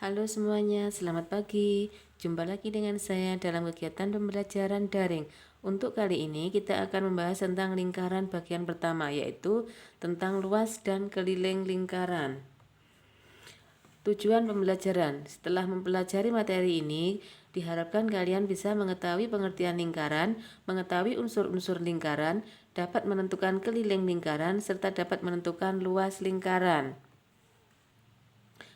Halo semuanya, selamat pagi. Jumpa lagi dengan saya dalam kegiatan pembelajaran daring. Untuk kali ini kita akan membahas tentang lingkaran bagian pertama, yaitu tentang luas dan keliling lingkaran. Tujuan pembelajaran: setelah mempelajari materi ini, diharapkan kalian bisa mengetahui pengertian lingkaran, mengetahui unsur-unsur lingkaran, dapat menentukan keliling lingkaran, serta dapat menentukan luas lingkaran.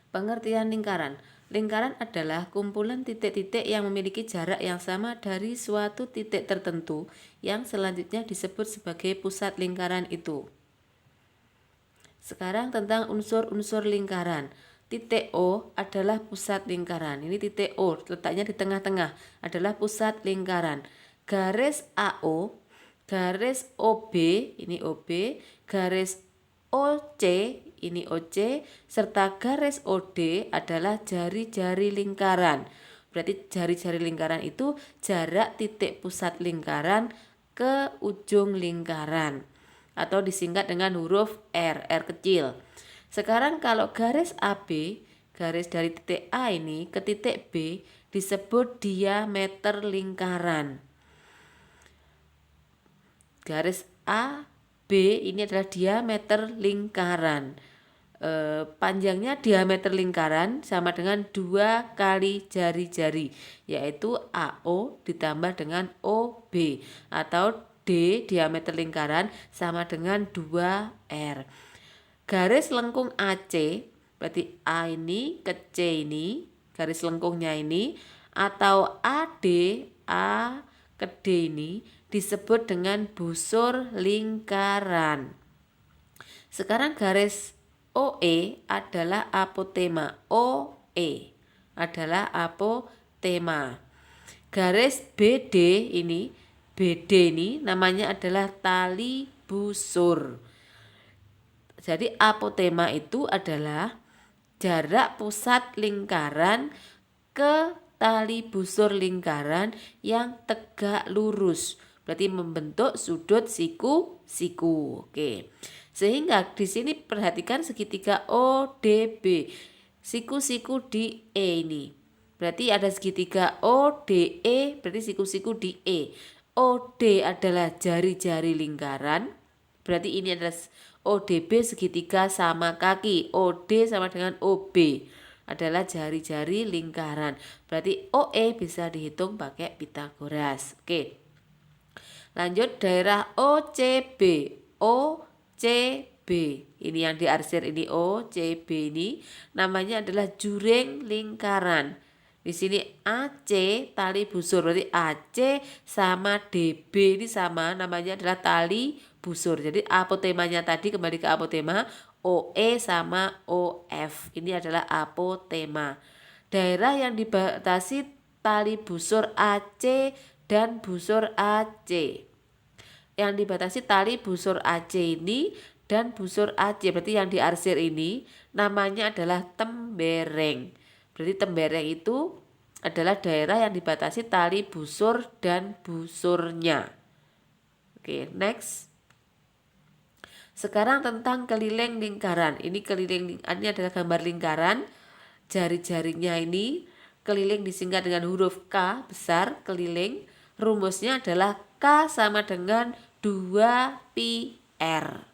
Pengertian lingkaran. Lingkaran adalah kumpulan titik-titik yang memiliki jarak yang sama dari suatu titik tertentu yang selanjutnya disebut sebagai pusat lingkaran itu. Sekarang tentang unsur-unsur lingkaran. Titik O adalah pusat lingkaran. Ini titik O, letaknya di tengah-tengah, adalah pusat lingkaran. Garis AO, garis OB, ini OB, garis OC, ini OC, serta garis OD adalah jari-jari lingkaran. Berarti jari-jari lingkaran itu jarak titik pusat lingkaran ke ujung lingkaran, atau disingkat dengan huruf R, R kecil. Sekarang kalau garis AB, garis dari titik A ini ke titik B, disebut diameter lingkaran. Garis AB ini adalah diameter lingkaran. Panjangnya diameter lingkaran sama dengan 2 kali jari-jari, yaitu AO ditambah dengan OB, atau D diameter lingkaran sama dengan 2R. Garis lengkung AC, berarti A ini ke C ini, garis lengkungnya ini, atau AD, A ke D ini disebut dengan busur lingkaran. Sekarang garis OE adalah apotema. OE adalah apotema. Garis BD ini, BD ini namanya adalah tali busur. Jadi apotema itu adalah jarak pusat lingkaran ke tali busur lingkaran yang tegak lurus. Berarti membentuk sudut siku-siku. Oke. Sehingga di sini perhatikan segitiga ODB. Siku-siku di E ini. Berarti ada segitiga ODE, berarti siku-siku di E. OD adalah jari-jari lingkaran. Berarti ini adalah ODB segitiga sama kaki. OD sama dengan OB adalah jari-jari lingkaran. Berarti OE bisa dihitung pakai Pitagoras. Oke. Lanjut daerah OCB. OCB. Ini yang diarsir ini OCB ini namanya adalah juring lingkaran. Di sini AC tali busur, berarti AC sama DB ini sama, namanya adalah tali busur. Jadi apotemanya tadi kembali ke apotema, OE sama OF. Ini adalah apotema. Daerah yang dibatasi tali busur AC dan busur AC. Yang dibatasi tali busur AC ini dan busur AC, berarti yang diarsir ini namanya adalah tembereng. Berarti tembereng itu adalah daerah yang dibatasi tali busur dan busurnya. Oke, next. Sekarang tentang keliling lingkaran. Ini ini adalah gambar lingkaran. Jari-jarinya ini keliling disingkat dengan huruf K besar, keliling. Rumusnya adalah K sama dengan 2 pi R,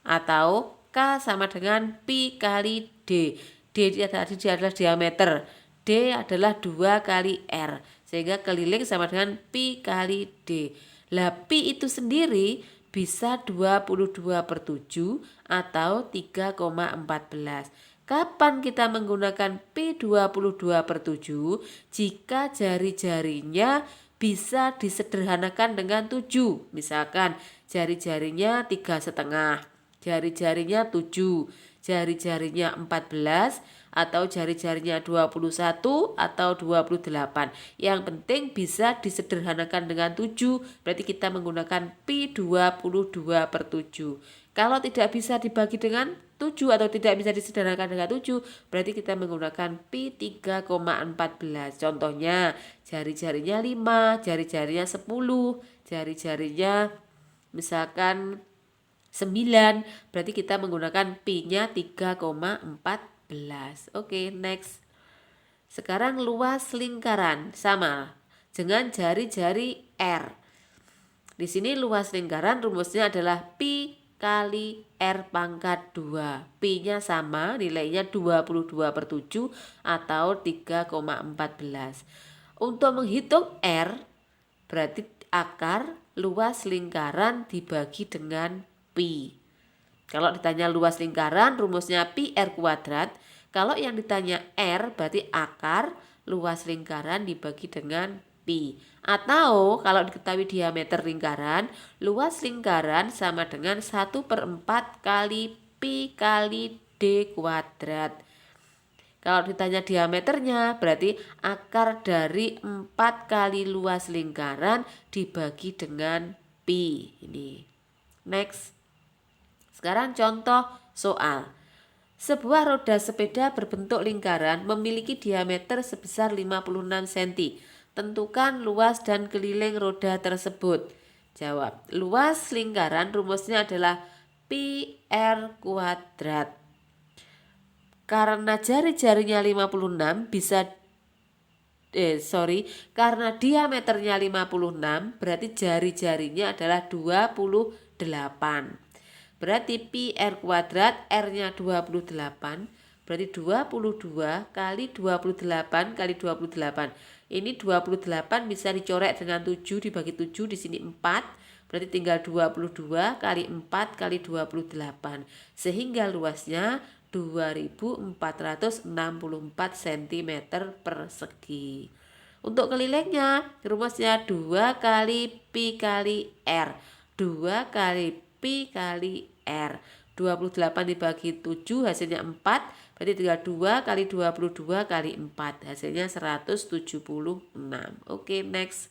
atau K sama dengan pi kali D. D tadi adalah diameter, D adalah 2 kali R, sehingga keliling sama dengan pi kali D. Lah pi itu sendiri bisa 22/7 atau 3,14. Kapan kita menggunakan pi 22/7? Jika jari-jarinya bisa disederhanakan dengan 7. Misalkan jari-jarinya 3,5, jari-jarinya 7, jari-jarinya 14, atau jari-jarinya 21 atau 28. Yang penting bisa disederhanakan dengan 7, berarti kita menggunakan pi 22/7. Kalau tidak bisa dibagi dengan 7 atau tidak bisa disederhanakan dengan 7, berarti kita menggunakan pi 3,14. Contohnya jari-jarinya 5, jari-jarinya 10, jari-jarinya misalkan 9, berarti kita menggunakan pi-nya 3,14. Oke, next. Sekarang luas lingkaran sama dengan jari-jari R. Di sini luas lingkaran rumusnya adalah pi kali R pangkat 2. Pi-nya sama, nilainya 22/7 atau 3,14. Untuk menghitung R, berarti akar luas lingkaran dibagi dengan pi. Kalau ditanya luas lingkaran, rumusnya pi R kuadrat. Kalau yang ditanya R, berarti akar luas lingkaran dibagi dengan pi. Atau kalau diketahui diameter lingkaran, luas lingkaran sama dengan 1/4 kali pi kali D kuadrat. Kalau ditanya diameternya, berarti akar dari 4 kali luas lingkaran dibagi dengan pi. Ini. Next. Sekarang contoh soal. Sebuah roda sepeda berbentuk lingkaran memiliki diameter sebesar 56 cm. Tentukan luas dan keliling roda tersebut. Jawab. Luas lingkaran rumusnya adalah pi R kuadrat. Karena jari-jarinya 56 bisa karena diameternya 56 berarti jari-jarinya adalah 28. Berarti pi R kuadrat, R-nya 28, berarti 22 kali 28 kali 28. Ini 28 bisa dicoret dengan 7 dibagi 7, di sini 4. Berarti tinggal 22 kali 4 kali 28. Sehingga luasnya 2464 cm persegi. Untuk kelilingnya rumusnya 2 kali pi kali R. 2 kali pi kali R. 28 dibagi 7 hasilnya 4. Berarti tinggal 2 kali 22 kali 4. Hasilnya 176. Oke, next.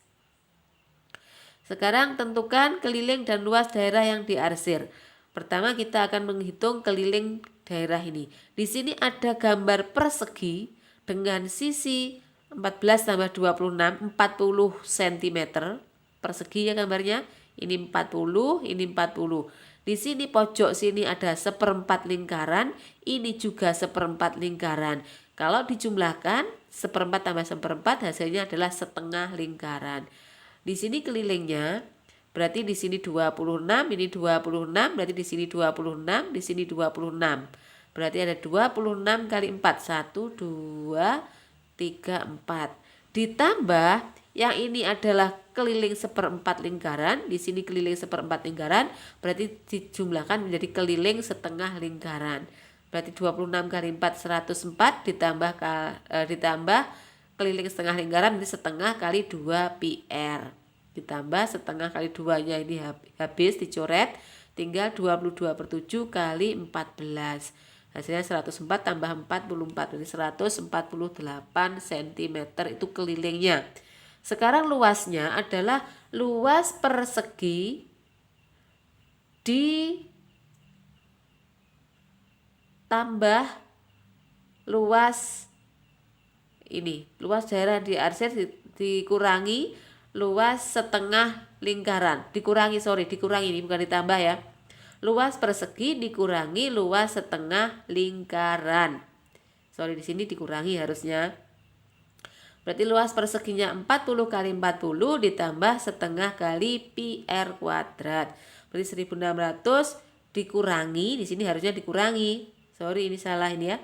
Sekarang tentukan keliling dan luas daerah yang diarsir. Pertama kita akan menghitung keliling daerah ini. Di sini ada gambar persegi dengan sisi 14 tambah 26, 40 cm persegi ya gambarnya. Ini 40, ini 40. Di sini pojok sini ada 1/4 lingkaran, ini juga 1/4 lingkaran. Kalau dijumlahkan 1/4 tambah 1/4 hasilnya adalah setengah lingkaran. Di sini kelilingnya berarti di sini 26, ini 26, berarti di sini 26, di sini 26. Berarti ada 26 kali 4, 1, 2, 3, 4. Ditambah yang ini adalah keliling 1/4 lingkaran, di sini keliling 1/4 lingkaran, berarti dijumlahkan menjadi keliling setengah lingkaran. Berarti 26 kali 4, 104, ditambah keliling setengah lingkaran menjadi setengah kali 2 pi R. Ditambah setengah kali 2-nya ini habis dicoret, tinggal 22/7 kali 14. Hasilnya 104 tambah 44, jadi 148 cm itu kelilingnya. Sekarang luasnya adalah luas persegi ditambah luas ini. Luas daerah diarsir dikurangi luas setengah lingkaran. Dikurangi ini bukan ditambah ya. Luas persegi dikurangi luas setengah lingkaran. Di sini dikurangi harusnya. Berarti luas perseginya 40 kali 40 ditambah setengah kali pi R kuadrat. Berarti 1600 dikurangi, di sini harusnya dikurangi. Ini salah ini ya.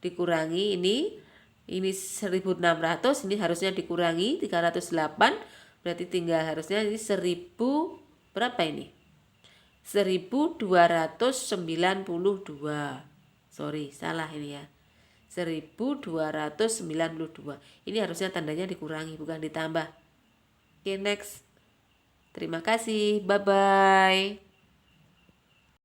Dikurangi ini 1600, ini harusnya dikurangi 308. Berarti tinggal harusnya ini 1000 berapa ini? 1292. Salah ini ya. 1292. Ini harusnya tandanya dikurangi bukan ditambah. Oke, next. Terima kasih. Bye bye.